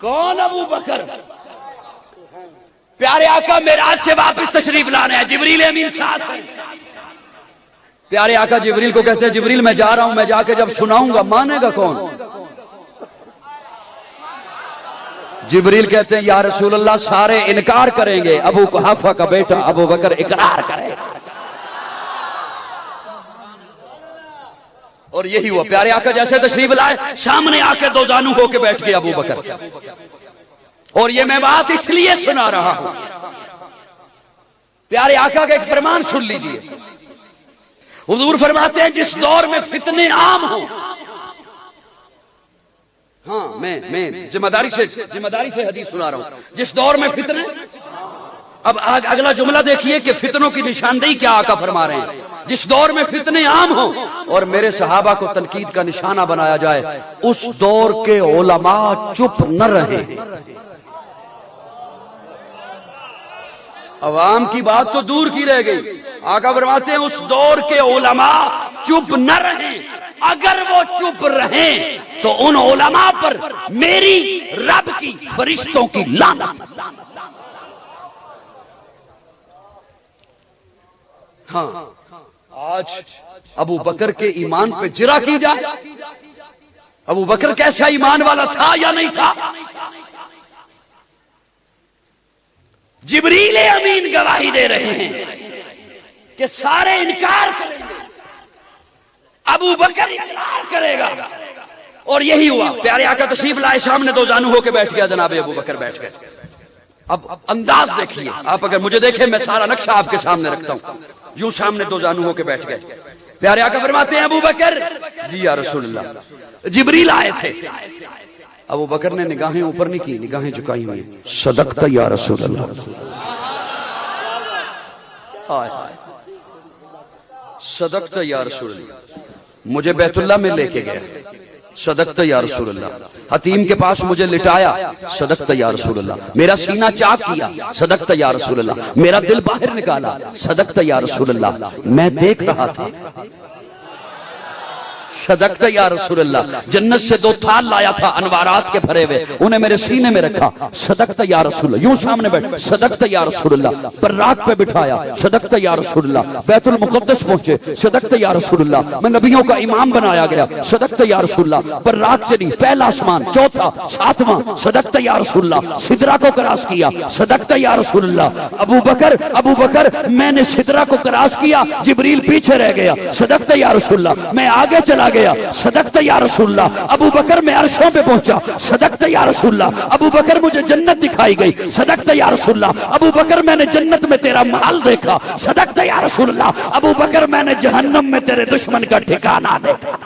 कौन? अबू बकर। प्यारे आका मेराज से वापस तशरीफ लाने हैं, जिब्रील अमीन साथ है। प्यारे आका जिब्रील को कहते हैं, जिब्रील मैं जा रहा हूं, मैं जाके जब सुनाऊंगा मानेगा कौन? जिब्रील कहते हैं, या रसूल अल्लाह सारे इनकार करेंगे, अबू कुहाफा का बेटा अबू बकर इकरार करेगा। और यही हुआ। प्यारे आका जैसे तशरीफ लाए, सामने आके दो जानू होके बैठ गए अबू बकर। और ये मैं बात इसलिए सुना रहा हूं, प्यारे आका का एक फरमान सुन लीजिए। हुजूर फरमाते हैं, जिस दौर में फितने आम हो, हाँ मैं जिम्मेदारी से हदीस सुना रहा हूं, जिस दौर में फितने। अब अगला जुमला देखिए कि फितनों की निशानदेही क्या आका फरमा रहे हैं। जिस दौर में फितने आम हो और मेरे सहाबा को तनकीद का निशाना बनाया जाए, उस दौर के उलमा चुप न रहे। अवाम की बात तो दूर की रह गई, आका फरमाते हैं उस दौर के उलमा चुप न रहे। अगर वो चुप रहे तो उन उलमा पर मेरी रब की फरिश्तों की लानत। हाँ, आज अबू बकर के ईमान पे जिरा की जाए, अबू बकर कैसा ईमान वाला था या नहीं था? जिब्रील अमीन गवाही दे रहे हैं कि सारे इनकार करेंगे, अबू बकर इकरार करेगा। और यही हुआ। प्यारे आका तशरीफ लाए, सामने दो जानू होके बैठ गया जनाबे अबू बकर बैठ गए। अब अंदाज देखिए, आप अगर मुझे देखें, मैं सारा नक्शा आपके सामने रखता हूं। यूं सामने दो जानू होके बैठ गए। प्यारे आका फरमाते हैं, अबू बकर। जी या रसूलल्लाह। जिब्रील आए थे। अबू बकर ने निगाहें ऊपर नहीं की, निगाहें झुकाई हुई। सदकता या रसूलल्लाह। सदकता या रसूलल्लाह। मुझे बैतुल्लाह में लेके गया, सदकता या रसूलल्लाह। हतीम के पास मुझे लिटाया, सदकता या रसूलल्लाह। मेरा सीना चाक किया, सदकता या रसूलल्लाह। मेरा दिल बाहर निकाला, सदकता या रसूलल्लाह। मैं देख रहा था, सदकता या रसूलल्लाह। जन्नत से दो थाल लाया था अनवारात के भरे हुए, उन्हें मेरे सीने में रखा, सदकता या रसूलल्लाह। यूं सामने बैठ, सदकता या रसूलल्लाह। बर्राक पे बिठाया, सदकता या रसूलल्लाह। बैतुल मुक़द्दस पहुंचे, सदकता या रसूलल्लाह। मैं नबियों का इमाम बनाया गया, सदकता या रसूलल्लाह। बर्राक चली, पहला आसमान, चौथा, सातवां, सदकता या रसूलल्लाह। सिदरा को क्रॉस किया, सदकता या रसूलल्लाह। अबू बकर मैंने सिदरा को क्रॉस किया, जिब्रील पीछे रह गया, सदकता या रसूलल्लाह। मैं आगे चला गया, सदकता या रसूलल्लाह। अबू बकर मैं अर्शों पे पहुंचा, सदकता या रसूलल्लाह। अबू बकर मुझे जन्नत दिखाई गई, सदकता या रसूलल्लाह। अबू बकर मैंने जन्नत में तेरा महल देखा, सदकता या रसूलल्लाह। अबू बकर मैंने जहन्नम में तेरे दुश्मन का ठिकाना देखा,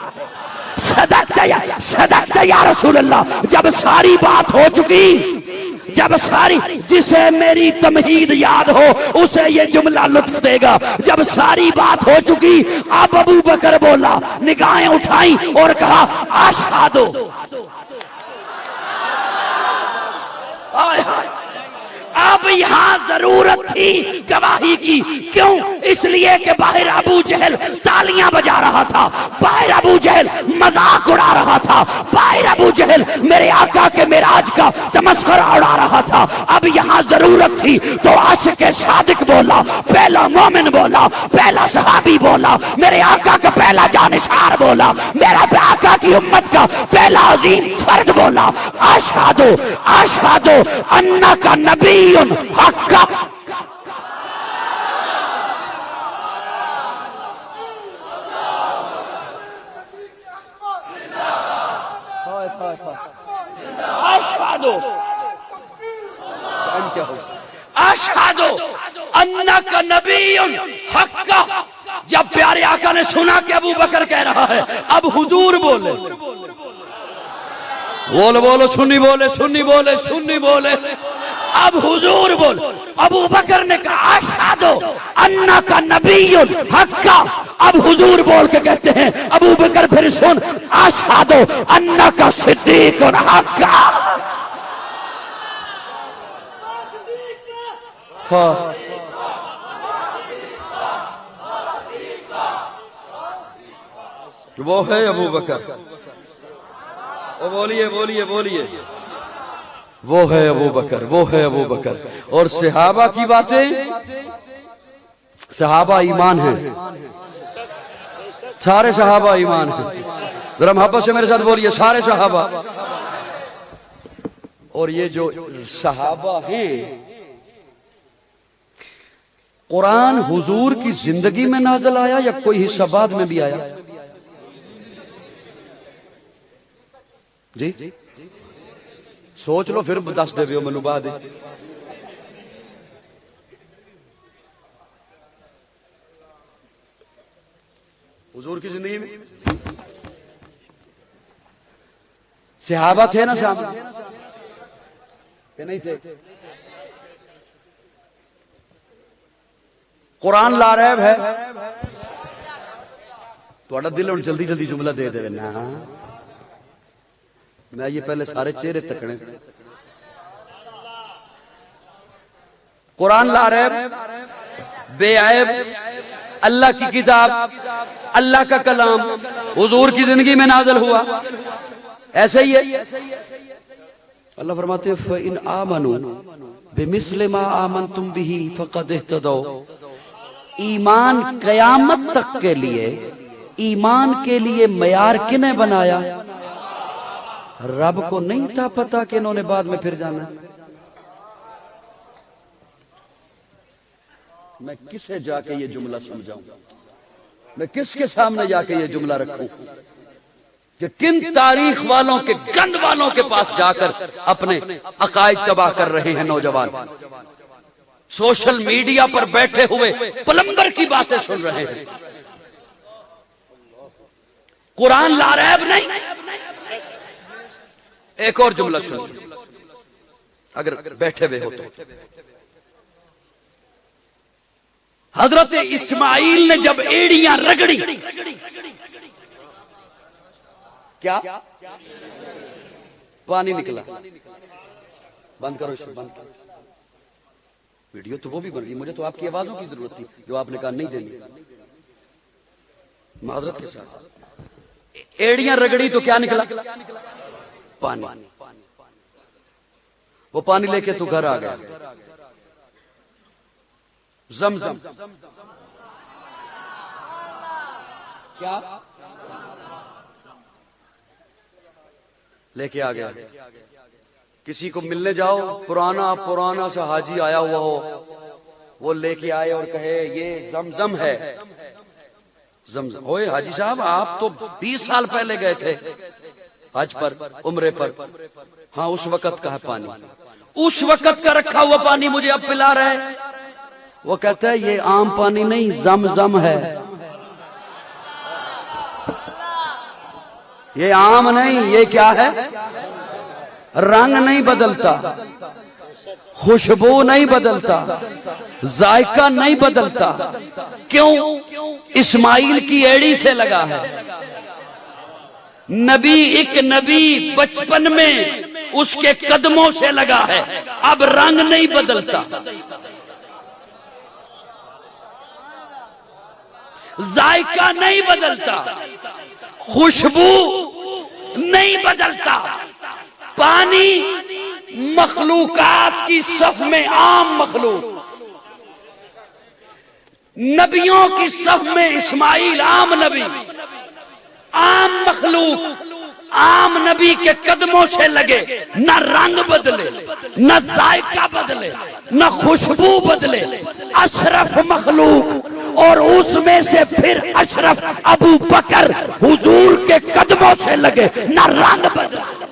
सदकता या रसूलल्लाह। जब सारी बात हो चुकी, जब सारी, जिसे मेरी तमहीद याद हो उसे ये जुमला लुत्फ देगा। जब सारी बात हो चुकी, अब अबू बकर बोला, निगाहें उठाई और कहा, अशहदु। अब यहां जरूरत थी गवाही की। क्यों? इसलिए कि बाहर अबू जहल तालियां बजा रहा था, बाहर अबू जहल मजाक उड़ा रहा था, बाहर अबू जहल मेरे आका के मेराज का तमस्खुरा उड़ा रहा था। अब यहां जरूरत थी तो आशिक सादिक बोला, पहला मोमिन बोला, पहला सहाबी बोला, मेरे आका का पहला जानिसार बोला, मेरा आका की उम्मत का पहला अजीम फर्द बोला, अशहदु अन्नका नबी हक्का। अशहदु अन्नका नबियुन हक्का। जब प्यारे आका ने सुना कि अबू बकर कह रहा है, अब हुजूर बोले, बोलो सुन्नी बोले, सुन्नी बोले, सुन्नी बोले। अब हुजूर बोल। अबू बकर ने कहा, अशहदु अन्नका नबियुन हक्का। अब हुजूर बोल के कहते हैं, अबू बकर फिर सुन, अशहदु अन्नका सिद्दीकुन हक्का। वो है अबू बकर। बोलिए बोलिए बोलिए। वो है अबू बकर, वो है अबू बकर। और सहाबा की बातें, सहाबा ईमान है, सारे सहाबा ईमान है। जरा मोहब्बत से मेरे साथ बोलिए, सारे सहाबा। और ये जो सहाबा हैं, कुरान हुजूर की जिंदगी में नाज़िल आया या कोई हिस्सा बाद में भी आया? जी सोच लो, फिर दस दे मैनू बाद। हुजूर की जिंदगी में सहाबा थे ना सामने, नहीं थे? कुरान लारैब है, थोड़ा दिल हुण जल्दी जल्दी जुमला दे दे ना। मैं ये पहले सारे चेहरे तकने। कुरान लारैब, बेऐब, अल्लाह की किताब, अल्लाह का कलाम, हुजूर की जिंदगी में नाज़िल हुआ। ऐसे ही है। अल्लाह फरमाते हैं फ़इन आमनू बिमिस्लि मा आमनतुम बिही फ़क़द इह्तदौ। ईमान कयामत तक के लिए, ईमान के लिए मयार किने बनाया? रब को नहीं था पता कि इन्होंने बाद में फिर जाना। मैं किसे जाके ये जुमला समझाऊं? मैं किसके सामने जाके ये जुमला रखूं कि किन तारीख वालों के, गंद वालों के पास जाकर अपने अकायद तबाह कर रहे हैं नौजवान। सोशल मीडिया पर बैठे हुए प्लम्बर की बातें सुन रहे हैं। कुरान लारैब नहीं। एक और जुमला सुन, अगर बैठे हुए हो तो। हजरत इस्माइल ने जब एड़ियां रगड़ी, क्या पानी निकला? बंद करो इसे, बंद करो। वीडियो तो वो भी बन रही, मुझे तो आपकी आवाजों की जरूरत थी जो आपने कहा नहीं देनी। माजरत के साथ एड़ियां रगड़ी तो क्या निकला? पानी। वो पानी लेके तू घर आ गया। ज़मज़म क्या लेके आ गया? किसी को मिलने जाओ, पुराना पुराना सा हाजी आया हुआ हो, वो लेके आए और कहे ये ज़मज़म है। ज़मज़म। ओए हाजी साहब, आप तो 20 साल पहले गए थे हज पर, उम्रे पर। हाँ, उस वक्त का है पानी, उस वक्त का रखा हुआ पानी मुझे अब पिला रहे। वो कहता है ये आम पानी नहीं, ज़मज़म है। ये आम नहीं, ये क्या है? रंग नहीं बदलता, खुशबू नहीं बदलता, जायका नहीं बदलता। क्यों? इस्माइल की एड़ी से लगा है। नबी, एक नबी बचपन में उसके कदमों से लगा है, अब रंग नहीं बदलता, जायका नहीं बदलता, खुशबू नहीं बदलता। पानी मखलूकात की सफ में आम मखलूक, नबियों की सफ में इस्माइल आम नबी, आम मखलूक, आम नबी के कदमों से लगे। न रंग बदले, न जायका बदले, न खुशबू बदले। अशरफ मखलूक, और उसमें से फिर अशरफ अबू बकर हुजूर के कदमों से लगे। न रंग बदले,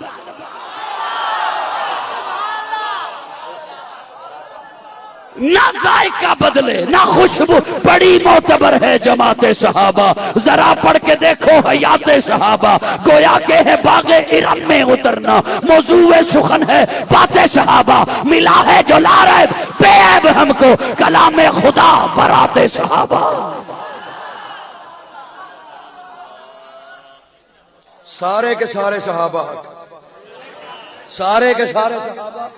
ना जायका बदले, ना खुशबू। बड़ी मोतबर है जमाते सहाबा। जरा पढ़ के देखो हयाते सहाबा। गोया के है बागे इरम में उतरना, मौजूए सुखन है बातें सहाबा। मिला है जो लारैब बेऐब हमको, कलामे खुदा बराते सहाबा। सारे के सारे सहाबा, सारे के सारे सहाबा,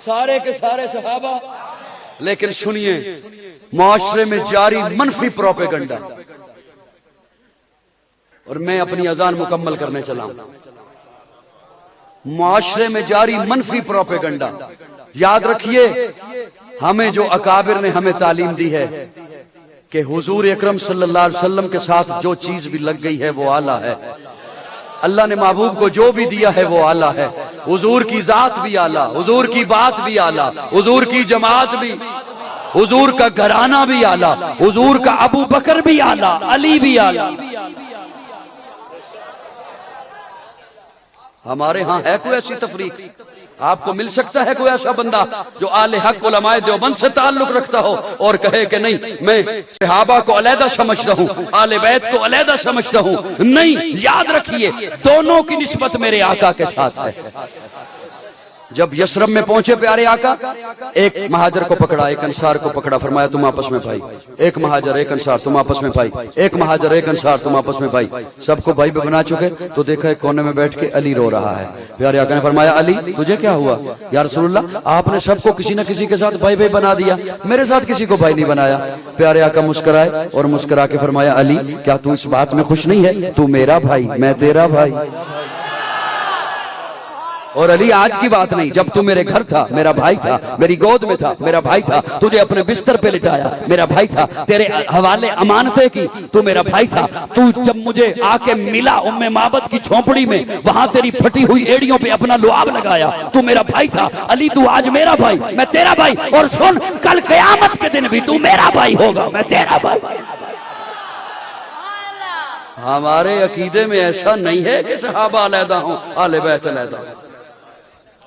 सारे के सारे सहाबा। लेकिन सुनिए, माशरे में जारी मनफी प्रोपेगंडा। और मैं अपनी अजान मुकम्मल करने चला हूं। मुआशरे में जारी मनफी प्रोपेगंडा। याद रखिए, हमें जो अकाबिर ने हमें तालीम दी है कि हुजूर अकरम सल्लल्लाहु अलैहि वसल्लम के साथ जो चीज भी लग गई है वो आला है। अल्लाह ने महबूब को जो भी दिया है वो आला है। हुजूर की जात भी आला, हुजूर की बात भी आला, हुजूर की जमात भी, हुजूर का घराना भी आला, हुजूर का अबू बकर भी आला, अली भी आला। हमारे यहां है कोई ऐसी तफरीक? आपको मिल सकता है कोई ऐसा बंदा जो आले हक उलमाए देवबंद से ताल्लुक रखता हो और कहे कि नहीं, मैं सहाबा को अलहदा समझता हूं, आले बैत को अलहदा समझता हूं? नहीं, याद रखिए, दोनों की निस्बत मेरे आका के साथ है। जब यशरब में पहुंचे प्यारे आका, एक महाजर को पकड़ा, एक अंसार को पकड़ा, फरमाया तुम आपस में भाई। एक महाजर, एक अंसार, तुम आपस में भाई। एक महाजर, एक अंसार, तुम आपस में भाई। सबको भाई बना चुके तो देखा एक कोने में बैठ के अली रो रहा है। प्यारे आका ने फरमाया, अली तुझे क्या हुआ? या रसूलल्लाह, आपने सबको किसी न किसी के साथ भाई भाई बना दिया, मेरे साथ किसी को भाई नहीं बनाया। प्यारे आका मुस्कुराए और मुस्कुरा के फरमाया, अली क्या तू इस बात में खुश नहीं है? तू मेरा भाई, मैं तेरा भाई। और अली आज की बात नहीं, जब तू मेरे घर था मेरा भाई था, मेरी गोद में था मेरा भाई था, तुझे अपने बिस्तर पे लिटाया मेरा भाई था, तेरे हवाले अमानतें की तू मेरा भाई था। तू जब मुझे आके मिला उम्मे माबद की झोंपड़ी में, वहां तेरी फटी हुई एड़ियों पे अपना लुआब लगाया, तू मेरा भाई था। अली तू आज मेरा भाई, मैं तेरा भाई। और सुन, कल कयामत के दिन भी तू मेरा भाई होगा, मैं तेरा भाई। हमारे अकीदे में ऐसा नहीं है कि सहाबा अलहदा हो, आले बैत अलहदा हो।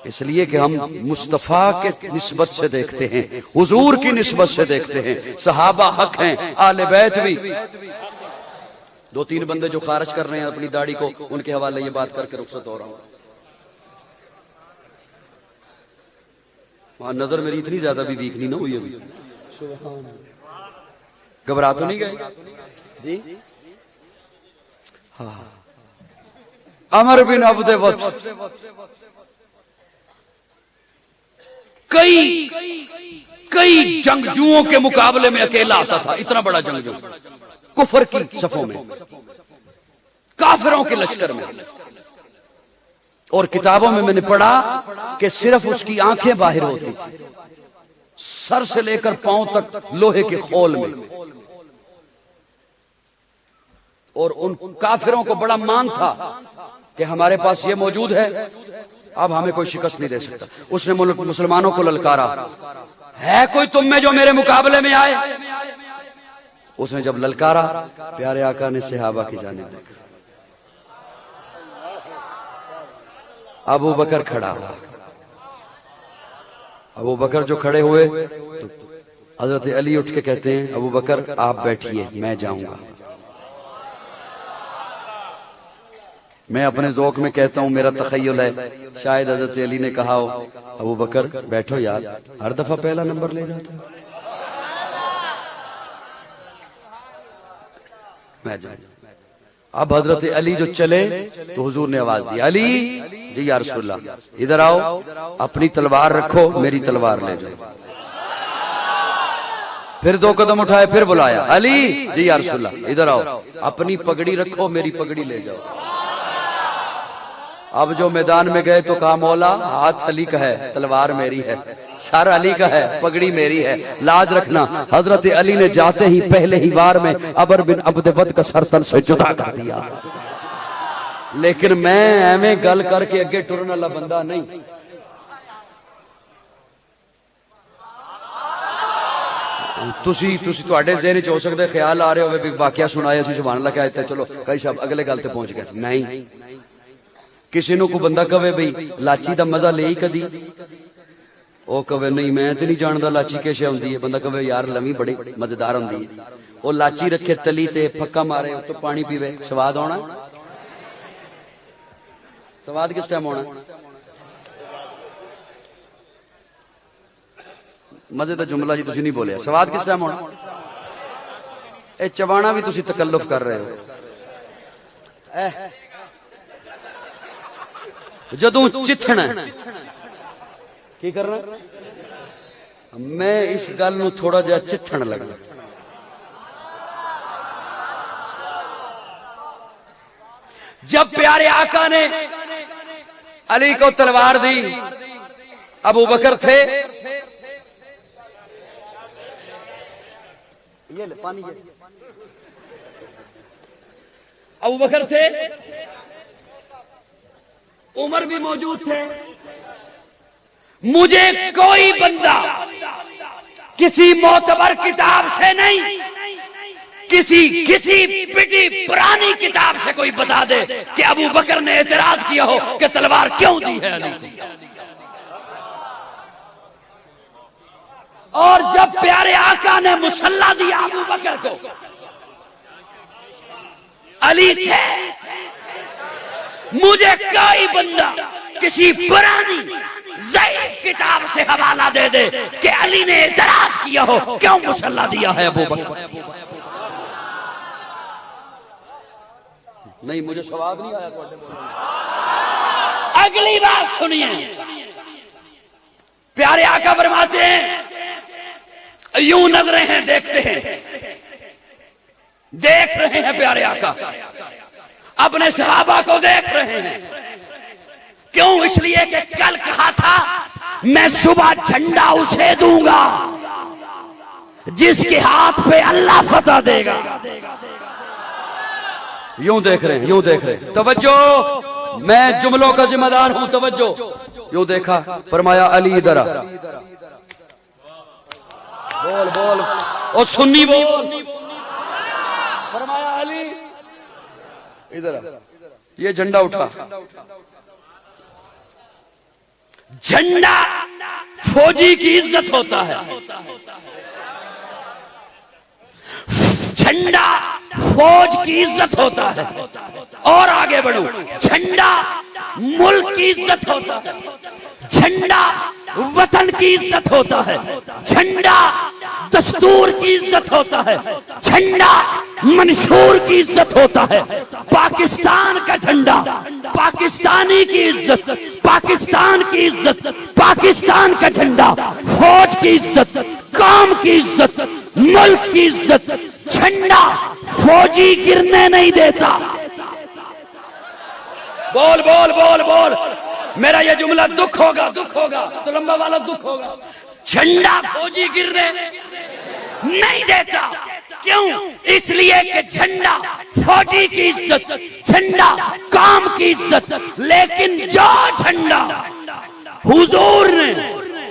इसलिए कि हम मुस्तफा के निस्बत से देखते हैं, हुजूर की निस्बत से देखते हैं। सहाबा हक हैं, आले बैत भी। दो तीन बंदे जो खारिज कर रहे हैं अपनी दाढ़ी को, उनके हवाले ये बात करके रुखसत हो रहा हूं। वहां नजर मेरी इतनी ज्यादा भी वीक नहीं ना हुई अभी। घबरा तो नहीं गए जी? हाँ, अमर बिन अब्दे वक्त कई जंगजुओं के मुकाबले में अकेला आता था। इतना बड़ा जंगजू, कुफर की सफों में, काफिरों के लश्कर में। और किताबों में मैंने पढ़ा कि सिर्फ उसकी आंखें बाहर होती थी, सर से लेकर पांव तक लोहे के खोल में। और उन काफिरों को बड़ा मान था कि हमारे पास ये मौजूद है, अब हमें कोई शिकस्त नहीं दे सकता। उसने मुसलमानों को ललकारा, है कोई तुम में जो मेरे मुकाबले में आए? उसने जब ललकारा, प्यारे आका ने सहाबा की जानिब देखा। अबू बकर खड़ा हुआ। अबू बकर जो खड़े हुए तो हजरत अली उठ के कहते हैं, अबू बकर आप बैठिए, मैं जाऊंगा। मैं अपने ज़ौक़ में कहता हूं, मेरा तख़य्युल है, शायद हज़रत अली ने कहा हो, अबू बकर बैठो यार, हर दफा पहला नंबर ले जाता है, मैं जाऊं। अब हज़रत अली जो चले तो हुजूर ने आवाज दी, अली जी या रसूलल्लाह, इधर आओ, अपनी तलवार रखो, मेरी तलवार ले जाओ। फिर दो कदम उठाए, फिर बुलाया, अली जी या रसूलल्लाह, इधर आओ, अपनी पगड़ी रखो, मेरी पगड़ी ले जाओ। अब जो मैदान में गए तो कहा, मौला हाथ अली का है, तलवार मेरी है, सर अली का है, पगड़ी मेरी है, लाज रखना। हजरत अली ने जाते ही पहले ही वार में अबर बिन अब्दवद का सर तन से जुदा कर दिया। लेकिन मैं एवें गल करके अगे टुरन वाला बंदा नहीं। तुसी तुहाडे ज़हन च हो सकदा ख्याल आ रहे होवे भी वाकया सुनाया सी सुभान अल्लाह कहते, चलो कई साहब अगले गल ते पहुंच गए। नहीं, किसी को कोई बंदा कहे बई लाची का मजा ले कदी, वो कहे नहीं मैं तो नहीं जानता लाची कैसे आती है। बंदा कहे यार लवी बड़ी मजेदार होंदी है। वो लाची रखे तली ते फक्का मारे तो पानी पीवे, स्वाद आना? स्वाद किस टाइम आना? मजे का जुमला जी तुसी नहीं बोलिया, स्वाद किस टाइम आना? ये चबाना भी तुसी तकल्लुफ कर रहे हो। जदों चिथना की करना, मैं इस गल नूं थोड़ा जिहा चिथन लगा। जब प्यारे आका ने अली को तलवार दी, अबू बकर थे, ये ले पानी, अबू बकर थे, उमर भी मौजूद थे। मुझे कोई बंदा किसी मोतबर किताब से नहीं, किसी पिटी पुरानी किताब से कोई बता दे कि अबू बकर ने एतराज किया हो कि तलवार क्यों दी है अली। और जब प्यारे आका ने मुसल्ला दिया अबू बकर को, अली थे। मुझे कोई बंदा किसी पुरानी ज़ईफ किताब से हवाला दे दे कि अली ने एतराज किया हो क्यों मुसल्ला दिया है अबू बकर। नहीं, मुझे सवाब नहीं आया। अगली बात सुनिए, प्यारे आका फरमाते हैं, यूं नजरें हैं देखते हैं, देख रहे हैं प्यारे आका अपने सहाबा को देख रहे हैं। क्यों? इसलिए कि कल कहा था मैं सुबह झंडा उसे दूंगा जिसके हाथ पे अल्लाह फतह देगा। यूं देख रहे हैं, यूं देख रहे हैं। तवज्जो, मैं जुमलों का जिम्मेदार हूं। तवज्जो, यूं देखा, फरमाया अली इधर आ। बोल बोल, और सुन्नी बोल। फरमाया अली इधर आ। ये झंडा उठा। झंडा फौजी की इज्जत होता है, झंडा फौज की इज्जत होता है। और आगे बढ़ो, झंडा मुल्क की इज्जत होता है, झंडा वतन की इज्जत होता है, झंडा दस्तूर की इज्जत होता है, झंडा मंशूर की इज्जत होता है। पाकिस्तान का झंडा, पाकिस्तानी की इज्जत, पाकिस्तान की इज्जत, पाकिस्तान का झंडा, फौज की इज्जत, काम की इज्जत, मुल्क की इज्जत। झंडा फौजी गिरने नहीं देता। बोल बोल बोल बोल, मेरा ये जुमला दुख होगा, दुख होगा तो लंबा वाला दुख होगा। झंडा फौजी गिरने नहीं देता। क्यों? इसलिए कि झंडा फौजी की इज्जत, झंडा काम की इज्जत। लेकिन जो झंडा हुजूर ने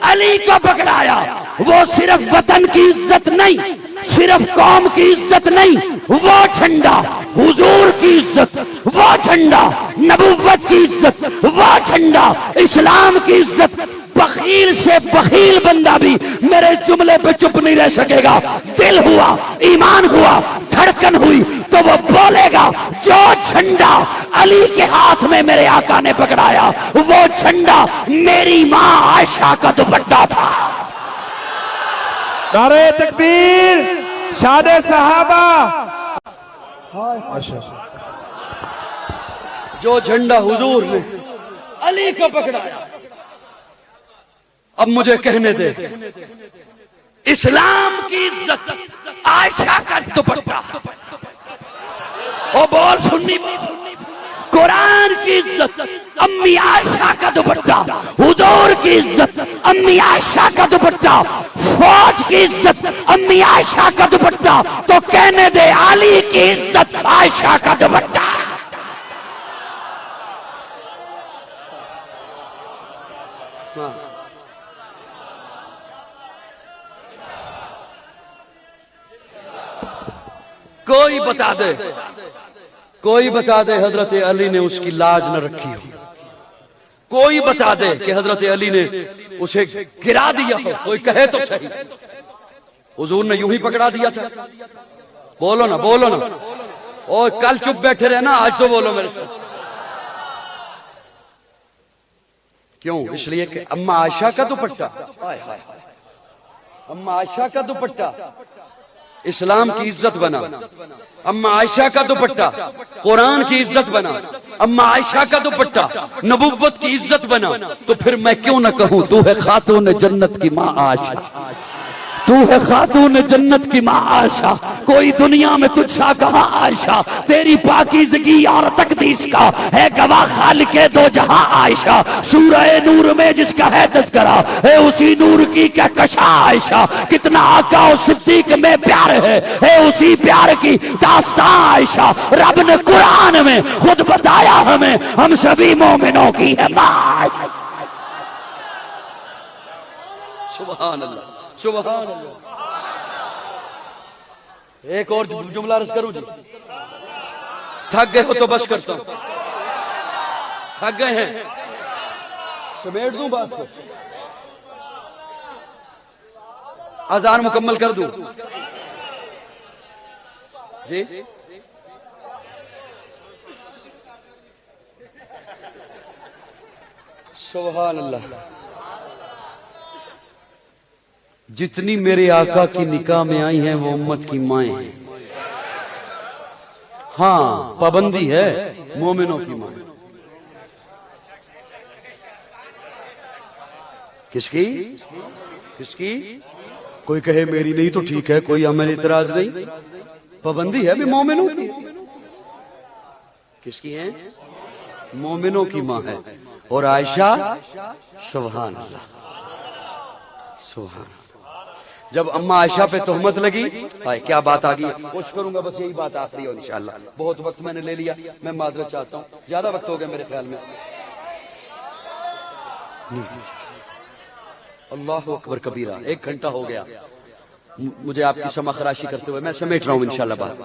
अली को पकड़ाया वो सिर्फ वतन की इज्जत नहीं, सिर्फ कौम की इज्जत नहीं, वो झंडा हुजूर की इज्जत, वो झंडा नबुव्वत की इज्जत, वो झंडा इस्लाम की इज्जत। बखील से बखील बंदा भी मेरे जुमले पे चुप नहीं रह सकेगा। दिल हुआ, ईमान हुआ, धड़कन हुई तो वो बोलेगा जो झंडा अली के हाथ में मेरे आका ने पकड़ाया वो झंडा मेरी मां आयशा का दुपट्टा था। नारे तकबीर, शादे सहाबा। जो झंडा हुजूर ने अली को पकड़ाया, अब मुझे कहने दे, इस्लाम की इज्जत आयशा का दुपट्टा। ओ बोल सुन्नी बोल, कुरान की इज्जत अम्मी आयशा का दुपट्टा, हुजूर की इज्जत अम्मी आयशा का दुपट्टा, फौज की इज्जत अम्मी आयशा का दुपट्टा। तो कहने दे अली की इज्जत आयशा का दुपट्टा। कोई बता दे, कोई बता दे हजरत अली ने उसकी लाज न रखी हो। कोई बता दे कि हजरत अली ने उसे गिरा दिया हो। कोई कहे तो सही, हुजूर ने यूं ही पकड़ा दिया था। बोलो ना, बोलो ना। और कल चुप बैठे रहे ना, आज तो बोलो मेरे साथ। क्यों? इसलिए कि अम्मा आयशा का दुपट्टा, अम्मा आयशा का दुपट्टा इस्लाम की इज्जत बना। अम्मा आयशा का दुपट्टा कुरान की इज्जत बना। अम्मा आयशा का दुपट्टा नबुव्वत की इज्जत बना। तो फिर मैं क्यों ना कहूं तू है खातून जन्नत की मां आयशा। तू है खातून जन्नत की माँ आयशा, कोई दुनिया में तुझसा कहाँ आयशा, तेरी पाकीज़गी और तकदीस का है गवाह खालिके दो जहां आयशा। सूरह नूर में जिसका है तज़किरा है उसी नूर की कहकशा आयशा। कितना आका और सिद्दीक में प्यार है उसी प्यार की दास्तां आयशा। रब ने कुरान में खुद बताया हमें, हम सभी मोमिनों की है माँ। सुभान अल्लाह, सुभान अल्लाह। एक और जुमला अर्ज करूं जी? थक गए हो तो बस करता हूं। थक गए हैं, समेट दूं बात को, अजान मुकम्मल कर दूं जी? सुभान अल्लाह। जितनी मेरे आका की निकाह में आई हैं वो उम्मत की माएं हैं। हाँ, पाबंदी है मोमिनों की माएं। किसकी? किसकी? कोई कहे मेरी नहीं तो ठीक है, कोई हमें इतराज नहीं, पाबंदी है भी मोमिनों की। किसकी है? मोमिनों की मां है। और आयशा, सुभान अल्लाह, सुभान। जब अम्मा आयशा पे तोहमत लगी, हाय क्या बात आ गई। कोशिश करूंगा बस यही बात आखिरी हो इंशाअल्लाह। बहुत वक्त मैंने ले लिया, मैं माजरत चाहता हूं, ज्यादा वक्त हो गया मेरे ख्याल में। अल्लाह अकबर कबीरा, 1 घंटा हो गया मुझे आपकी समाखराशी करते हुए, मैं समेट रहा हूं इंशाअल्लाह बात।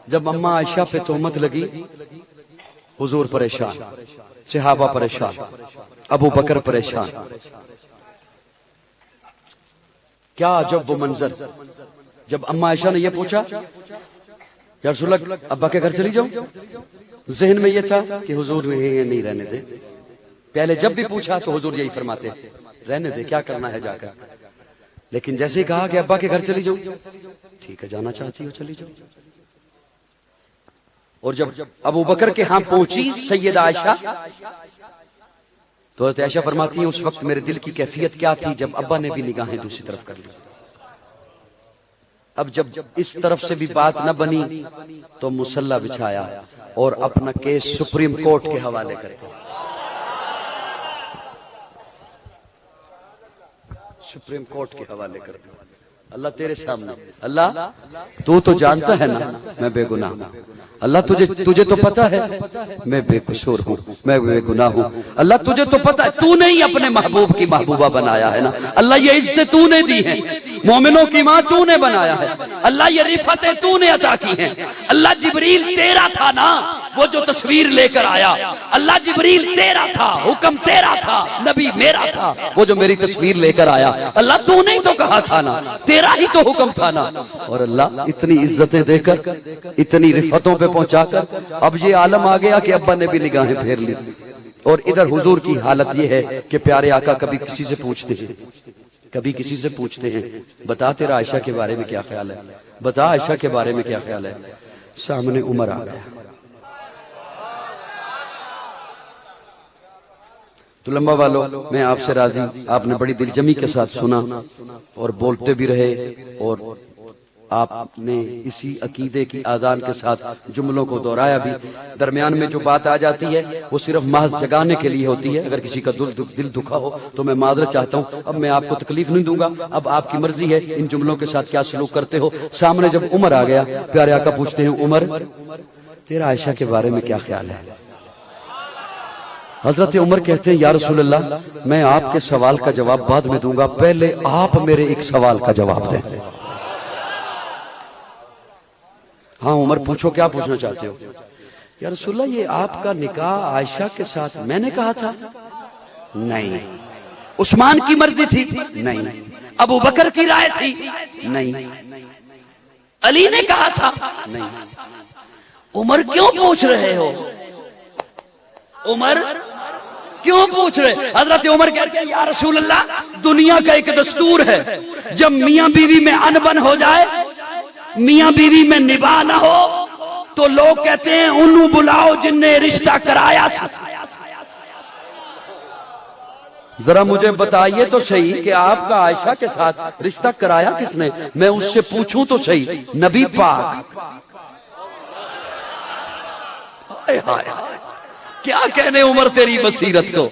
जब अम्मा आयशा पे तोहमत लगी, हुजूर परेशान, सहाबा परेशान, अबू बकर परेशान। क्या जब वो मंजर, जब अम्मा आयशा ने यह पूछा या रसूल अल्लाह अब्बा के घर चली जाऊं, जहन में यह था कि हुजूर ये नहीं रहने दे। पहले जब भी पूछा तो हुजूर यही फरमाते, रहने दे, क्या करना है जाकर। लेकिन जैसे ही कहा कि अब्बा के घर चली जाऊं, ठीक है जाना चाहती हो चली जाओ। और जब अबू बकर के यहां पहुंची सैयदा आयशा, तो आयशा फरमाती है उस वक्त मेरे दिल की कैफियत क्या थी जब अब्बा ने भी निगाहें दूसरी तरफ कर ली। अब जब इस तरफ से भी बात न बनी तो मुसल्ला बिछाया और अपना केस सुप्रीम कोर्ट के हवाले कर दिया। सुप्रीम कोर्ट के हवाले कर दिया। अल्लाह तेरे सामने, अल्लाह तू तो जानता है ना मैं बेगुनाह हूं। अल्लाह तुझे तो पता है मैं बेकसूर हूं, मैं बेगुनाह हूं। अल्लाह तुझे तो पता है, तूने ही अपने महबूब की महबूबा बनाया है ना। अल्लाह ये इज्जत तूने दी है, मोमिनों की मां तूने बनाया है। अल्लाह ये रिफतें तूने अता की हैं। अल्लाह जिब्रील तेरा था ना, वो जो तस्वीर लेकर आया, अल्लाह जिब्रील तेरा था, हुक्म तेरा था, नबी मेरा था, वो जो मेरी तस्वीर लेकर आया, अल्लाह तूने ही तो कहा था ना, तेरा ही तो हुक्म था ना। और अल्लाह इतनी इज्जतें देकर, इतनी रिफतों पे पहुंचाकर अब ये आलम आ गया कि अब्बा ने भी निगाहें फेर ली। और इधर हुजूर की हालत ये है कि प्यारे आका कभी किसी से पूछते हैं, कभी किसी से पूछते हैं, बता तेरा आयशा के बारे में क्या ख्याल है, बता आयशा के बारे में क्या ख्याल है। सामने उमर आ गया तो लंबा वालों, मैं आपसे राजी, आपने बड़ी दिलजमी के साथ सुना और बोलते भी रहे और आपने इसी अकीदे की आजान के साथ जुमलों को दोहराया भी। दरमियान में जो बात आ जाती है वो सिर्फ महज जगाने के लिए होती है। अगर किसी का दिल दुखा हो तो मैं माजरत चाहता हूँ। अब मैं आपको तकलीफ नहीं दूंगा, अब आपकी मर्जी है इन जुमलों के साथ क्या सलूक करते हो। सामने जब उमर आ गया, प्यारे आका पूछते हैं उमर तेरा आयशा के बारे में क्या ख्याल है। हजरत उमर कहते हैं या रसूल अल्लाह मैं आपके सवाल का जवाब बाद में दूंगा, पहले आप मेरे एक सवाल का जवाब दें। हाँ उमर पूछो, क्या पूछना चाहते हो। या रसूल अल्लाह ये आपका निकाह आयशा के साथ मैंने कहा था? नहीं। उस्मान की मर्जी थी? नहीं। अबू बकर की राय थी? नहीं। अली ने कहा था? नहीं। उमर क्यों पूछ रहे हो? उमर क्यों पूछ रहे? हजरत उमर कहते हैं या रसूल अल्लाह दुनिया का एक दस्तूर है, जब मियां बीवी में अनबन हो जाए, मियां बीवी में निभा ना हो, तो लोग कहते हैं उन्हें बुलाओ जिनने रिश्ता कराया। जरा मुझे बताइए तो सही कि आपका आयशा के साथ रिश्ता कराया किसने? मैं उससे पूछूं तो सही, नबी पाक। हाय हाय हाय, क्या कहने उमर तेरी बसीरत को।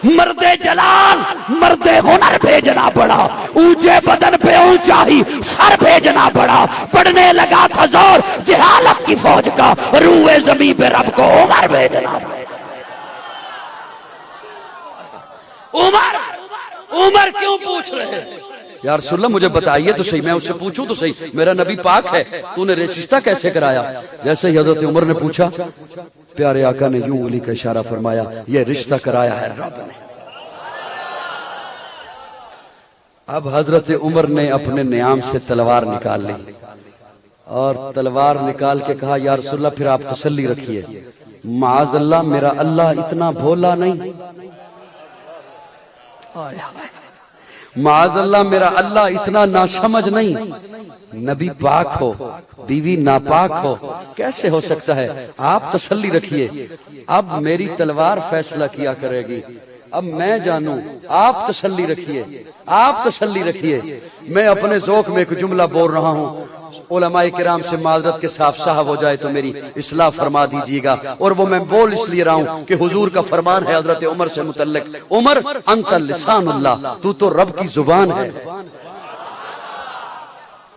मर्दे जलाल मर्दे हुनर भेजना पड़ा, ऊंचे बदन पे ऊंचा ही सर भेजना पड़ा। पड़ने लगा था जोर जहालत की फौज का, रूए जमीन पे रब को उमर भेजना पड़ा। उमर उमर क्यों पूछ रहे हैं? यार सुल्ला मुझे बताइए तो सही, मैं उससे पूछूं तो सही, मेरा नबी पाक है, तूने रिश्ता कैसे कराया? जैसे ही हजरत उमर ने पूछा, प्यारे आका ने यूं उंगली का इशारा फरमाया, ये रिश्ता कराया है रब ने। अब हजरत उमर ने अपने नियाम से तलवार निकाल ली और तलवार निकाल के कहा, या रसूलल्लाह फिर आप तसल्ली रखिए, माअज़ल्लाह मेरा अल्लाह इतना भोला नहीं, माअज़ल्लाह मेरा अल्लाह इतना नासमझ नहीं। नबी पाक हो, बीवी नापाक हो, कैसे हो सकता है? आप तसल्ली रखिए, अब मेरी तलवार फैसला किया करेगी, अब मैं जानूं, आप तसल्ली रखिए, आप तसल्ली रखिए। मैं अपने ज़ौक़ में एक जुमला बोल रहा हूं, उलमाए किराम से माजरत के साफ साहब हो जाए तो मेरी इस्लाह फरमा दीजिएगा। और वो मैं बोल इसलिए रहा हूं कि हुजूर का फरमान है हजरत उमर से मुतल्लिक, उमर अंतल लिसानुल्लाह, तू तो रब की जुबान है,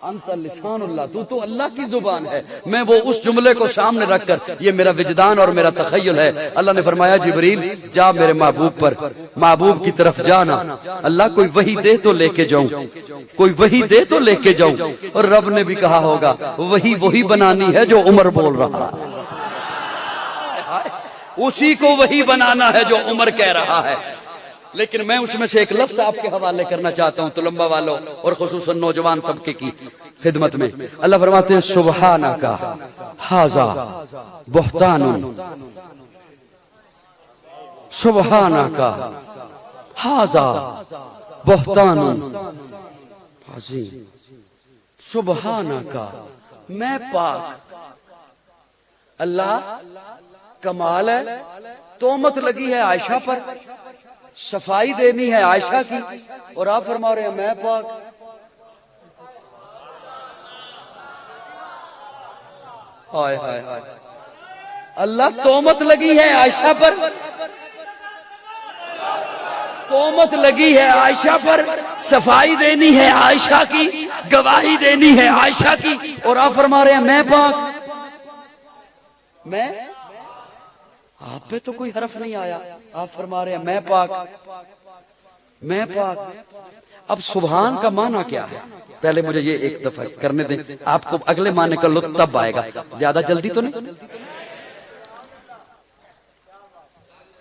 अंतल लिसानुल्लाह, तू तो अल्लाह की जुबान है। मैं वो उस जुमले को सामने रखकर, ये मेरा विजदान और मेरा तखय्युल है। अल्लाह ने फरमाया, जिब्रील जा मेरे महबूब पर, महबूब की तरफ जाना, अल्लाह कोई वही दे तो लेके जाऊं, कोई वही दे तो लेके जाऊं। और रब ने भी कहा होगा, वही वही बनानी है जो उमर बोल रहा है, उसी को वही बनाना है जो उमर कह रहा है। लेकिन मैं उसमें से एक लफ्ज आपके हवाले करना चाहता हूं, तुलंबा वालों और खुसूसन नौजवान तबके की खिदमत में। अल्लाह फरमाते हैं, सुब्हानका हाजा बुहतानुन, सुब्हानका हाजा बुहतानुन अज़ीम, सुब्हानका मैं पाक, अल्लाह कमाल है। तोहमत लगी है आयशा पर, सफाई देनी है आयशा की, और आप फरमा रहे हैं मैं पाक। हाय हाय हाय, अल्लाह तोहमत लगी है आयशा पर, तोहमत लगी है आयशा पर, सफाई देनी है आयशा की, गवाही देनी है आयशा की, और आप फरमा रहे हैं मैं पाक। मैं, आप पे तो कोई हरफ नहीं आया, आप फरमा रहे हैं मैं पाक, मैं पाक। अब सुभान का माना क्या है? पहले मुझे ये एक दफा करने दें, आपको अगले माने का लुत्फ तब आएगा, ज्यादा जल्दी तो नहीं।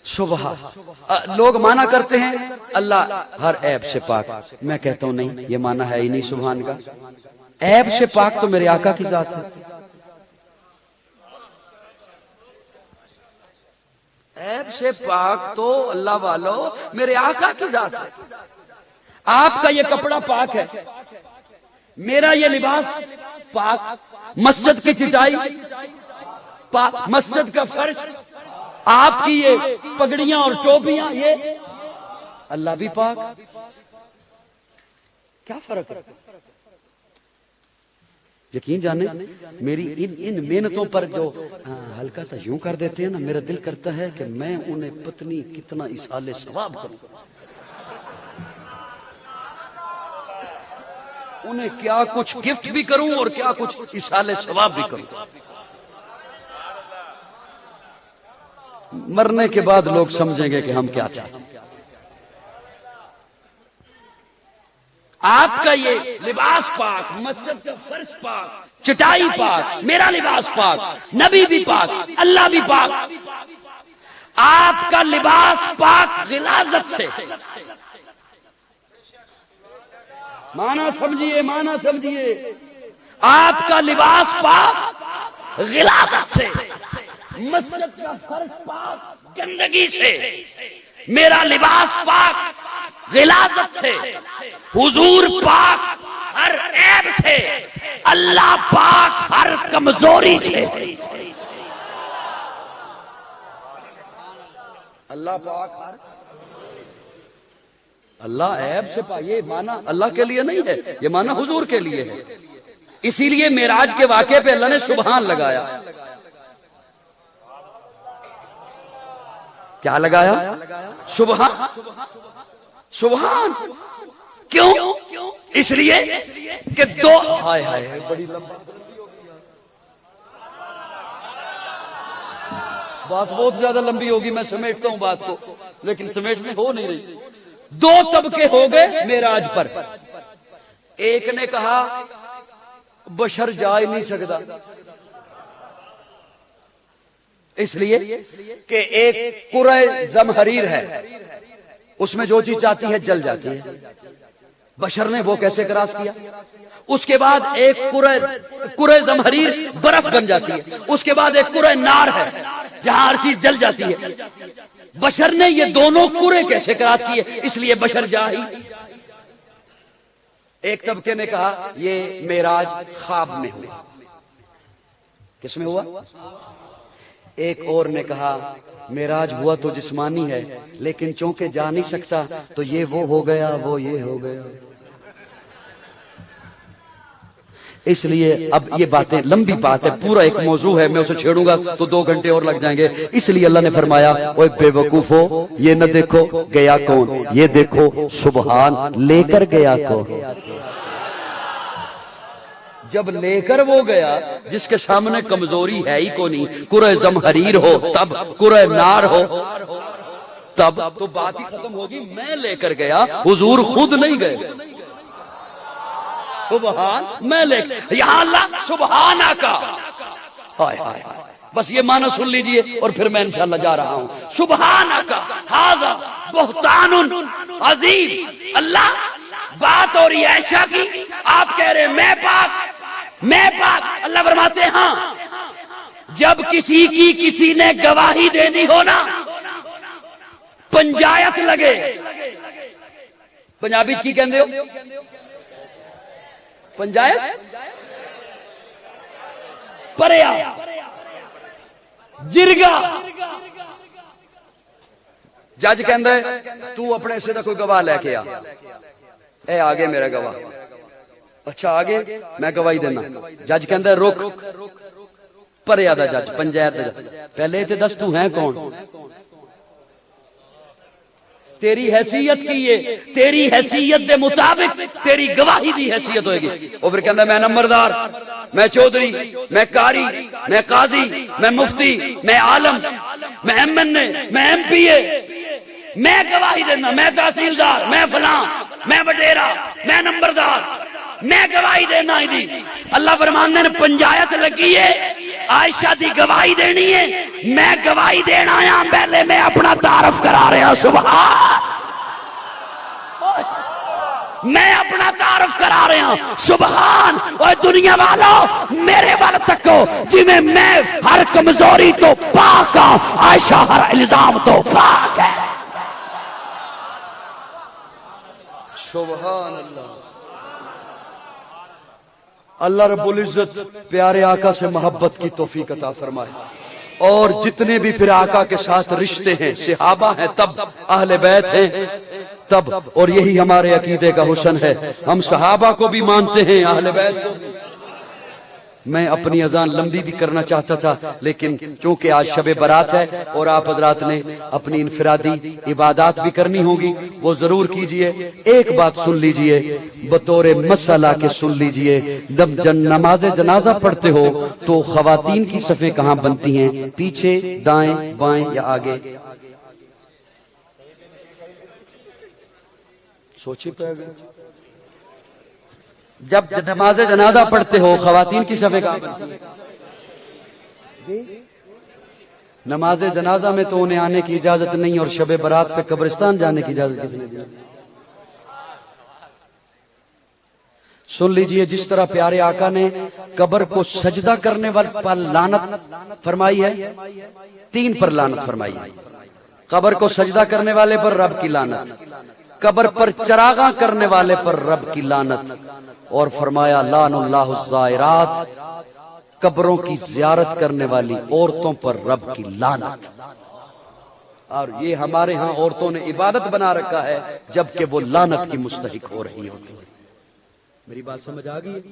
सुबह लोग माना करते हैं अल्लाह हर ऐब से पाक, मैं कहता हूं नहीं, ये माना है ही नहीं सुभान का। ऐब से पाक तो मेरे आका की जात है, ऐब से पाक तो अल्लाह वालों मेरे आका की जात है। आपका ये कपड़ा पाक है, मेरा ये लिबास पाक, मस्जिद की चिटाई पाक, मस्जिद का फर्श, आपकी ये पगड़ियां और टोपियां, ये अल्लाह भी पाक। क्या फर्क है? यकीन जाने मेरी इन मेहनतों पर जो हल्का सा यूं कर देते हैं ना, मेरा दिल करता है कि मैं उन्हें पत्नी कितना इसाले सवाब करूं, उन्हें क्या कुछ गिफ्ट भी करूं और क्या कुछ इसाले सवाब भी करूं। मरने के बाद लोग समझेंगे कि हम क्या चाहते हैं। आपका ये लिबास पाक, मस्जिद का फर्श पाक, चटाई पाक, मेरा लिबास पाक, नबी भी पाक, अल्लाह भी पाक। आपका लिबास पाक गिलाजत से, माना समझिए, माना समझिए, आपका लिबास पाक गिलाजत से, मस्जिद का फर्श पाक गंदगी से, मेरा लिबास पाक गिलाजत से, हुजूर पाक हर ऐब से, अल्लाह पाक हर कमजोरी से। अल्लाह पाक हर, अल्लाह ऐब से पा, ये माना अल्लाह के लिए नहीं है, ये माना हुजूर के लिए है। इसीलिए मेराज के वाक़े पे अल्लाह ने सुबहान लगाया। क्या लगाया? सुबहान। सुबहान क्यों? इसलिए कि दो, हाय हाय बड़ी लंबा बात, बहुत ज्यादा लंबी होगी, मैं समेटता हूं बात को, लेकिन समेटने हो नहीं रही। दो तबके हो गए मेराज पर। एक ने कहा बशर जा ही नहीं सकता, इसलिए कि एक कुरे जमहरीर है, उसमें जो चीज चाहती है जल जाती है। बशर ने वो कैसे क्रॉस किया? उसके बाद एक कुरे जमहरीर बर्फ बन जाती है, उसके बाद एक कुरे नार है जहां हर चीज जल जाती है। बशर ने ये दोनों कुरे कैसे क्रॉस किए? इसलिए बशर जा ही। एक तबके ने कहा ये मेराज ख्वाब में हुआ। किसमें हुआ? एक और ने कहा मेराज हुआ तो जिस्मानी है, लेकिन चूंकि जा नहीं सकता तो ये वो हो गया, वो ये हो गया। इसलिए अब ये बातें लंबी बात है, पूरा एक मौजू है, मैं उसे छेड़ूंगा तो 2 घंटे और लग जाएंगे। इसलिए अल्लाह ने फरमाया ओए बेवकूफो, ये न देखो गया कौन, ये देखो सुबहान लेकर गया कौन। जब लेकर वो गया जिसके सामने कमजोरी है ही को नहीं, कुरे जमहरीर हो तब, कुरे नार हो तब, तो बात ही खत्म होगी। मैं लेकर गया, हुजूर खुद नहीं गए। सुबहान, मैं लेकर, यहां अल्लाह सुबहान आका। हाय हाय, बस ये माना सुन लीजिए और फिर मैं इंशाअल्लाह जा रहा हूं। सुबहान आका हाजा बुहतानुन अजीम। अल्लाह बात और ये ऐशा की, आप कह रहे मैं पाक, मैं पाक। अल्लाह फरमाते हाँ, जब किसी की किसी ने गवाही देनी हो ना, पंचायत लगे। पंजाबी की कहते हो पंचायत, परया जिरगा। जज कहता है तू अपने हिस्से का कोई गवाह लेके आ। ए आगे मेरा गवाह। अच्छा आगे मैं गवाही देना। जज कहता है रुक। परया दा जज, पंचायत दा जज, पहले ते दस तू है कौन? तेरी हैसियत की है, तेरी हैसियत के मुताबिक तेरी गवाही दी हैसियत होगी। और फिर कहता मैं नंबरदार, मैं चौधरी, मैं कारी, मैं काजी, मैं मुफ्ती, मैं आलम, मैं एमएनए, मैं एमपीए, मैं गवाही देना, मैं तहसीलदार, मैं फलां, मैं बटेरा, मैं नंबरदार, मैं गवाही देना ही दी। अल्लाह फरमाने ने पंचायत लगी है, आयशा दी गवाही देनी है, मैं गवाही देना आया, पहले मैं अपना तारफ करा रहा। सुभान, मैं अपना तारफ करा रहा हूं। सुभान। और दुनिया वालों मेरे वाल तको, जिन्हें मैं हर कमजोरी तो पाक हूं, आयशा हर इल्जाम तो पाक है। सुभान अल्लाह। अल्लाह रब्बुल इज्जत प्यारे आका से मोहब्बत की तौफीक अता फरमाए। और जितने भी फिर आका के साथ रिश्ते हैं, सहाबा हैं तब, अहले बैत हैं तब, और यही हमारे अकीदे का हुस्न है। हम सहाबा को भी मानते हैं, अहले बैत को। मैं अपनी अजान लंबी भी करना चाहता था, लेकिन चूंकि आज शबे बारात है और आप हजरात ने अपनी इनफरादी इबादत भी करनी होगी, वो जरूर कीजिए। एक बात सुन लीजिए, बतौरे मसला के सुन लीजिए। जब नमाज जनाजा पढ़ते हो तो खवातीन की सफ़े कहाँ बनती हैं? पीछे, दाएं, बाएं या आगे? सोचिए पड़ेगा। जब नमाज जनाजा पढ़ते हो खवातीन की सफ़े कहाँ बनती हैं? नमाज जनाजा में तो उन्हें आने की इजाजत नहीं, और शबे बारात पे कब्रिस्तान जाने की इजाजत किसने दी? सुन लीजिए, जिस तरह प्यारे आका ने कब्र को सजदा करने वाले पर लानत फरमाई है, 3 पर लानत फरमाई है। कब्र को सजदा करने वाले पर रब की लानत, कब्र पर चरागा करने वाले पर रब की लानत, और फरमाया लानुल्लाहु ज़ायरात, कब्रों की जियारत करने वाली औरतों पर रब की लानत। और ये हमारे यहाँ औरतों ने इबादत बना रखा है, जबकि वो लानत की मुस्तहिक हो रही होती है। मेरी बात समझ आ गई?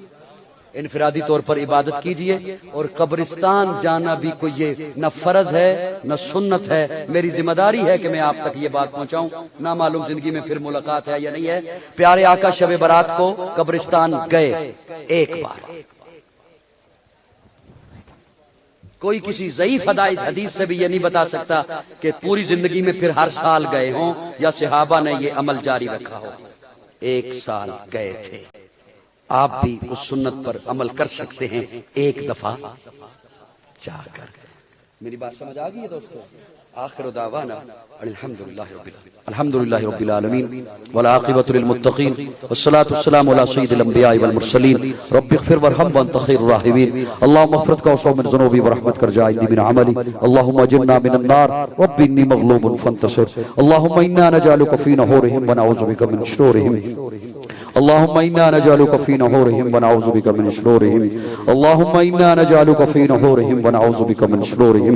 इनफरादी तौर पर इबादत कीजिए, और कब्रिस्तान जाना भी कोई ये न फर्ज है न सुन्नत है। मेरी जिम्मेदारी है कि मैं आप तक ये बात पहुंचाऊं। ना मालूम जिंदगी में फिर मुलाकात है या नहीं है। प्यारे आका शब बारात को कब्रिस्तान गए एक बार। कोई किसी ज़ईफ हदीस से भी ये नहीं बता सकता कि पूरी जिंदगी में फिर हर साल गए हों या सहाबा ने ये अमल जारी रखा हो। एक साल गए थे। आप भी उस सुन्नत पर अमल कर सकते हैं एक दफा जाकर। मेरी बात समझ आ गई है दोस्तों? आखिर दावाना अल्हम्दुलिल्लाहि रब्बिल आलमीन वल आक़िबतु लिल मुत्तक़ीन वस्सलातु वस्सलामु अला सय्यिदिल अंबिया'i वल मुरसलीन रब्बिग़फिर वरहम व अंत खैरुर राहिमीन अल्लाहुम्मा अग़फ़िर का मिन ज़ुनूबी व रहमतिका जाइनी मिन अमली अल्लाहुम्मा अजिरना मिनन नार रब्बी इन्नी मग़लूबुन फंतसिर अल्लाहुम्मा इन्ना नजअलुका फ़ी नहूरिहिम व नऊज़ु बिका मिन शुरूरिहिम अल्लाहुम्मा इन्ना नजअलुका फ़ी नहूरिहिम व नऊज़ु बिका मिन शुरूरिहिम अल्लाहुम्मा इन्ना नजअलुका फ़ी नहूरिहिम व नऊज़ु बिका मिन शुरूरिहिम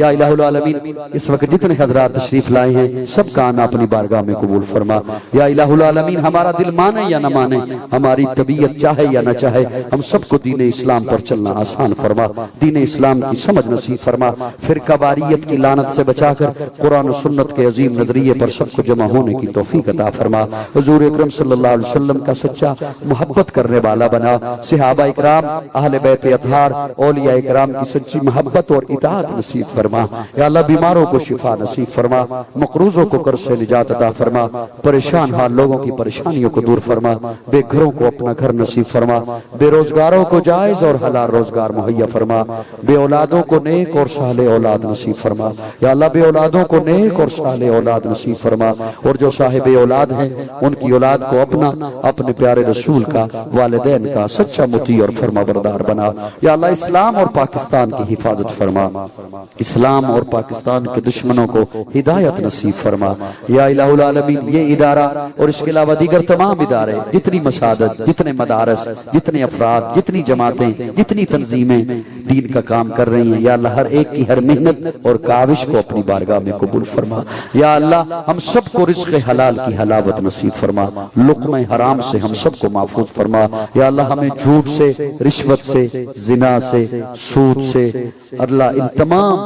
या इलाहुल आलमीन इस वक्त जितने हजरात तशरीफ लाए हैं सबका आना अपनी बारगाह में कबूल फरमा। या इलाहुल आलमीन हमारा दिल माने या न माने, हमारी तबीयत चाहे या न चाहे, हम सबको दीन इस्लाम पर चलना आसान फरमा, दीन इस्लाम की समझ नसीब फरमा, फिर कबारियत की लानत से बचाकर कुरान और सुन्नत के अजीम नजरिए पर सबको जमा होने की तौफीक अता फरमा। हुजूर अकरम सल्लल्लाहु अलैहि वसल्लम का सच्चा मोहब्बत करने वाला बना, सहाबा इकराम अहले बैत अतहार औलिया इकराम की सच्ची मोहब्बत और इताअत नसीब फरमा। या अल्लाह बीमारों को शिफा नसीब फरमा, मकरूजों को कर्ज से निजात अता फरमा, परेशान हाल लोगों की परेशानियों को दूर फरमा, बेघरों को अपना घर नसीब फरमा, बेरोजगारों को जायज और हलाल रोजगार मुहैया फरमा, बे औलादों को नेक और साले औलाद नसीब फरमा। या अल्लाह बे औलादों को नेक और साले औलाद नसीब फरमा, और जो साहिब औलाद हैं उनकी औलाद को अपना अपने प्यारे रसूल का वालिदैन का सच्चा मुती और फरमा बरदार बना। या अल्लाह इस्लाम और पाकिस्तान की हिफाजत फरमा, इस्लाम और पाकिस्तान के दुश्मनों को हिदायत नसीब फरमा। या इलाहुल आलमीन ये इदारा और इसके अलावा दीगर तमाम इदारे, जितनी मसाजिद, जितने मदारस, जितने अफराद, जितनी जमातें, जितनी तंजीमें दीन का काम कर रही हैं, या अल्लाह हर एक की हर मेहनत और काविश को अपनी बारगाह में कबूल फरमा। या अल्लाह हम सबको रिज़्क़ हलाल की हलावत नसीब फरमा, लुक़्मा हराम से हम सबको महफूज फरमा। या अल्लाह हमें झूठ से, रिश्वत से, जिना से, सूद से, अल्लाह इन तमाम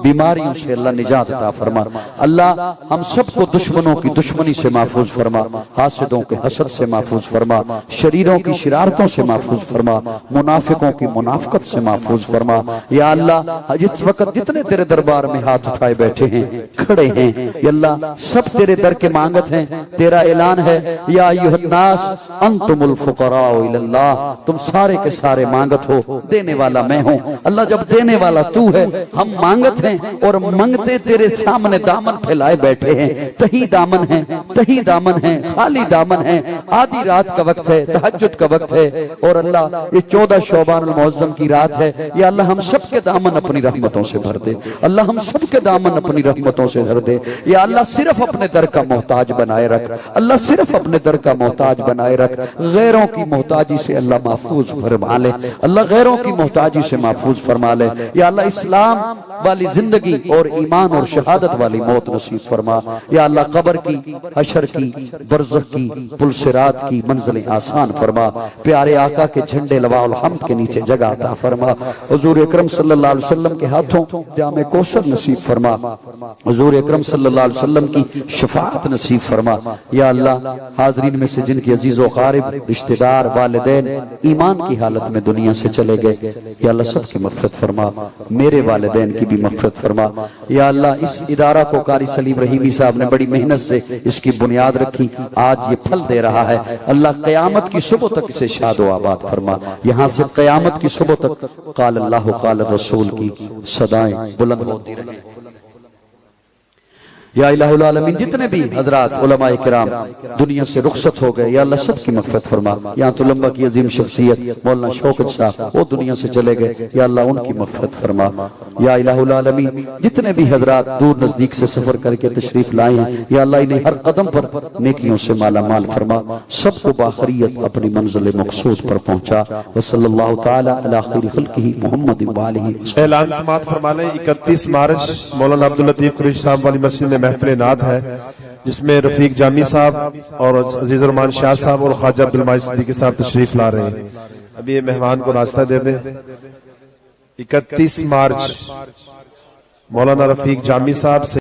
बीमारियों से अल्लाह निजात अता फरमा। अल्लाह हम सबको दुश्मनों की दुश्मनी से महफूज फरमा, हासिदों के हसद से महफूज फरमा, शरीरों की शरारतों से महफूज फरमा, मुनाफिकों की मुनाफकत से महफूज फरमा। या अल्लाह जिस वक्त जितने तेरे दरबार में हाथ उठाए बैठे हैं, खड़े हैं, या अल्लाह सब तेरे दर के मांगत हैं। तेरा ऐलान है या अय्युहन्नास अंतुमुल फुकराउ इलल्लाह, तुम सारे के सारे मांगत हो, देने वाला मैं हूँ। अल्लाह जब देने वाला तू है, हम मांगत हैं और मंगते तेरे सामने दामन फैलाए बैठे हैं। तही दामन है, तही दामन है, खाली दामन है। आधी रात का वक्त है, तहज्जुद का वक्त है, और अल्लाह ये 14 शौबानुल मुअज़्ज़म की रात है। या अल्लाह हम सबके दामन अपनी रहमतों से भर दे, अल्लाह हम सबके दामन अपनी रहमतों से भर दे। या अल्लाह सिर्फ अपने दर का मोहताज बनाए रख, अल्लाह सिर्फ अपने दर का मोहताज बनाए रख। गैरों की मोहताजी से अल्लाह महफूज फरमा ले, अल्लाह गैरों की मोहताजी से महफूज फरमा ले। ले। या अल्लाह इस्लाम वाली जिंदगी और ईमान और शहादत वाली मौत नसीब फरमा। या अल्लाह कब्र की, हशर की, बरज़ख की, पुलसिरात की मंजिलें आसान फरमा। प्यारे आका के झंडे लवाउल हम्द के नीचे जगह अता फरमा। हुजूर अकरम सल्लल्लाहु अलैहि वसल्लम के हाथों जामे कौसर नसीब फरमा। हुजूर अकरम सल्लल्लाहु अलैहि वसल्लम की शफाअत नसीब फरमा। या अल्लाह हाजरीन में से जिनके अजीज व क़ारिब, रिश्तेदार, वालिदैन ईमान की हालत में दुनिया से चले गए, या अल्लाह सबकी मग़फ़िरत फरमा। मेरे वालिदैन की भी मग़फ़िरत फरमा। या अल्लाह इस इदारा को कारी सलीम रहीमी साहब ने बड़ी मेहनत से इसकी बुनियाद रखी, आज ये फल दे रहा है। अल्लाह क़यामत की सुबह तक इसे शाद व आबाद फरमा। यहाँ से क़यामत की सुबह तक क़ाल अल्लाह क़ाल रसूल की सदाएं बुलंद होती रहें। या इलाहुल आलमीन जितने भी हजरात उलमाए किराम दुनिया से रुखसत हो गए, या अल्लाह सबकी मग़फ़िरत फरमा। यहाँ तुलंबा की अजीम शख्सियत मौलाना शौकत साहब वो दुनिया से चले गए, या अल्लाह उनकी मग़फ़िरत फरमा। या इलाहुल आलमीन जितने भी हजरात दूर नजदीक से सफर करके तशरीफ लाए हैं, या अल्लाह इन्हें हर कदम पर नेकियों से माला माल फरमा। सबको बाखरियत अपनी मंजिल मक़सूद पर पहुंचा। वसल्लल्लाहु तआला अला खैरि खल्क़िही मुहम्मद व आलिही। ऐलान समाअत फरमा लें। 31 मार्च मौलाना अब्दुल लतीफ कुरैशी साहब वाली मस्जिद में महफिल नात है, जिसमें रफीक जामी साहब और अजीज रहमान शाह साहब और ख्वाजा अब्दुल माजिद सिद्दीकी साहब तशरीफ ला रहे हैं। अभी ये मेहमान को नाश्ता दे दें। 31 मार्च मौलाना रफीक जामी साहब से